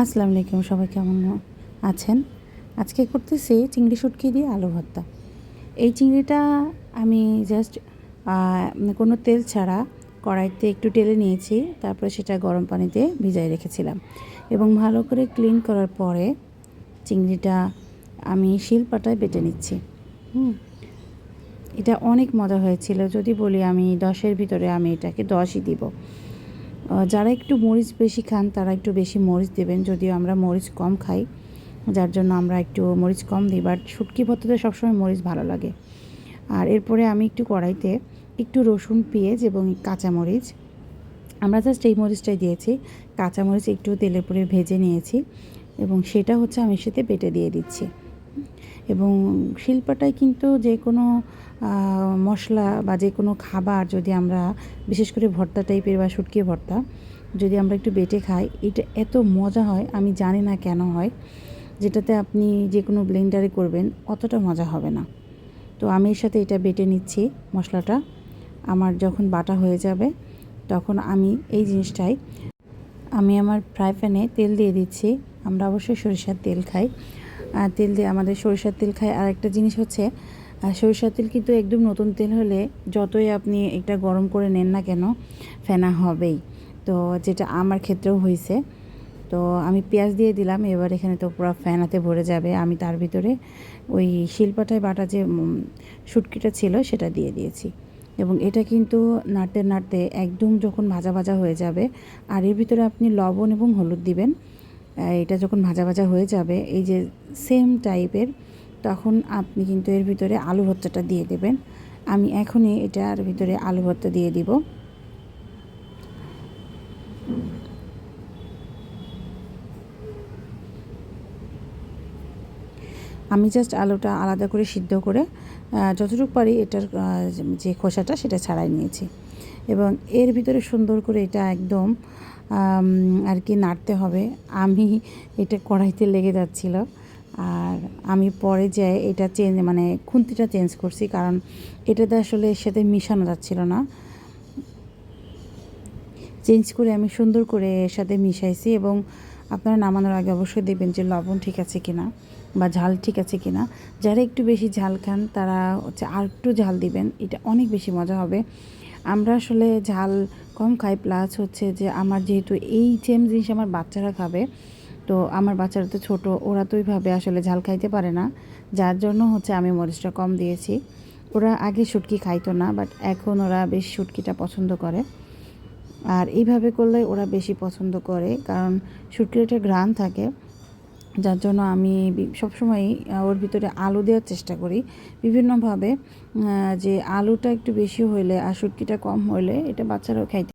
আসসালামু আলাইকুম, সবাই কেমন আছেন? আজকে করতেছি চিংড়ি শুটকি দিয়ে আলু ভর্তা। এই চিংড়িটা আমি জাস্ট কোনো তেল ছাড়া কড়াইতে একটু টেলে নিয়েছি। তারপরে সেটা গরম পানিতে ভিজায় রেখেছিলাম এবং ভালো করে ক্লিন করার পরে চিংড়িটা আমি শিলপাটায় বেটে নিচ্ছি। এটা অনেক মজা হয়েছিল। যদি বলি আমি 10-এর ভিতরে আমি এটাকে 10ই দিব। যারা একটু মরিচ বেশি খান তারা একটু বেশি মরিচ দেবেন, যদিও আমরা মরিচ কম খাই, যার জন্য আমরা একটু মরিচ কম দিই। বাট শুটকি ভর্তাতে সবসময় মরিচ ভালো লাগে। আর এরপরে আমি একটু কড়াইতে একটু রসুন, পেঁয়াজ এবং কাঁচামরিচ, আমরা জাস্ট এই মরিচটাই দিয়েছি, কাঁচামরিচ একটু তেলের পরে ভেজে নিয়েছি এবং সেটা হচ্ছে আমি সাথে বেটে দিয়ে দিচ্ছি। এবং শিলপাটায় কিন্তু যে কোনো মশলা বা যে কোনো খাবার যদি আমরা, বিশেষ করে ভর্তা টাইপের বা শুটকি ভর্তা যদি আমরা একটু বেটে খাই, এটা এত মজা হয়, আমি জানি না কেন হয়। যেটাতে আপনি যে কোনো ব্লেন্ডারে করবেন অতটা মজা হবে না। তো আমি এর সাথে এটা বেটে নিচ্ছি। মশলাটা আমার যখন বাটা হয়ে যাবে তখন আমি এই জিনিসটাই আমার ফ্রাই প্যানে তেল দিয়ে দিচ্ছি। আমরা অবশ্যই সরিষার তেল খাই, তেল দিয়ে আমাদের সরিষার তেল খাই। আর একটা জিনিস হচ্ছে, সরিষার তেল কিন্তু একদম নতুন তেল হলে যতই আপনি এটা গরম করে নেন না কেন ফেনা হবেই। তো যেটা আমার ক্ষেত্রেও হয়েছে। তো আমি পেঁয়াজ দিয়ে দিলাম, এবার এখানে তো পুরো ফেনাতে ভরে যাবে। আমি তার ভিতরে ওই শিলপাটায় বাটা যে শুটকিটা ছিল সেটা দিয়ে দিয়েছি এবং এটা কিন্তু নাড়তে নাড়তে একদম যখন ভাজা ভাজা হয়ে যাবে, আর এর ভিতরে আপনি লবণ এবং হলুদ দিবেন। এটা যখন ভাজা ভাজা হয়ে যাবে এই যে সেম টাইপের, তখন আপনি কিন্তু এর ভিতরে আলু ভর্তাটা দিয়ে দেবেন। আমি এখনই এটার ভিতরে আলু ভর্তা দিয়ে দিব। আমি জাস্ট আলুটা আলাদা করে সিদ্ধ করে যতটুকু পারি এটার যে খোসাটা সেটা ছাড়াই নিয়েছি এবং এর ভিতরে সুন্দর করে এটা একদম আর কি নাড়তে হবে। আমি এটা কড়াইতে লেগে যাচ্ছিল, আর আমি পরে যাই এটা মানে খুন্তিটা চেঞ্জ করছি, কারণ এটাতে আসলে এর সাথে মিশানো যাচ্ছিল না। চেঞ্জ করে আমি সুন্দর করে এর সাথে মিশাইছি এবং আপনারা নামানোর আগে অবশ্যই দেখবেন যে লবণ ঠিক আছে কিনা বা ঝাল ঠিক আছে কিনা। যারা একটু বেশি ঝাল খান তারা হচ্ছে আর একটু ঝাল দিবেন, এটা অনেক বেশি মজা হবে। আমরা আসলে ঝাল কম খাই, প্লাস হচ্ছে যে আমার যেহেতু এই সেম জিনিস আমার বাচ্চারা খাবে, তো আমার বাচ্চারা তো ছোটো, ওরা তো ওইভাবে আসলে ঝাল খাইতে পারে না, যার জন্য হচ্ছে আমি মরিচটা কম দিয়েছি। ওরা আগে শুটকি খাইতো না, বাট এখন ওরা বেশ শুটকিটা পছন্দ করে। আর এইভাবে করলে ওরা বেশি পছন্দ করে, কারণ শুটকির একটা ঘ্রাণ থাকে, যার জন্য আমি সবসময়ই ওর ভিতরে আলু দেওয়ার চেষ্টা করি বিভিন্নভাবে, যে আলুটা একটু বেশি হইলে আর শুটকিটা কম হইলে এটা বাচ্চারাও খাইতে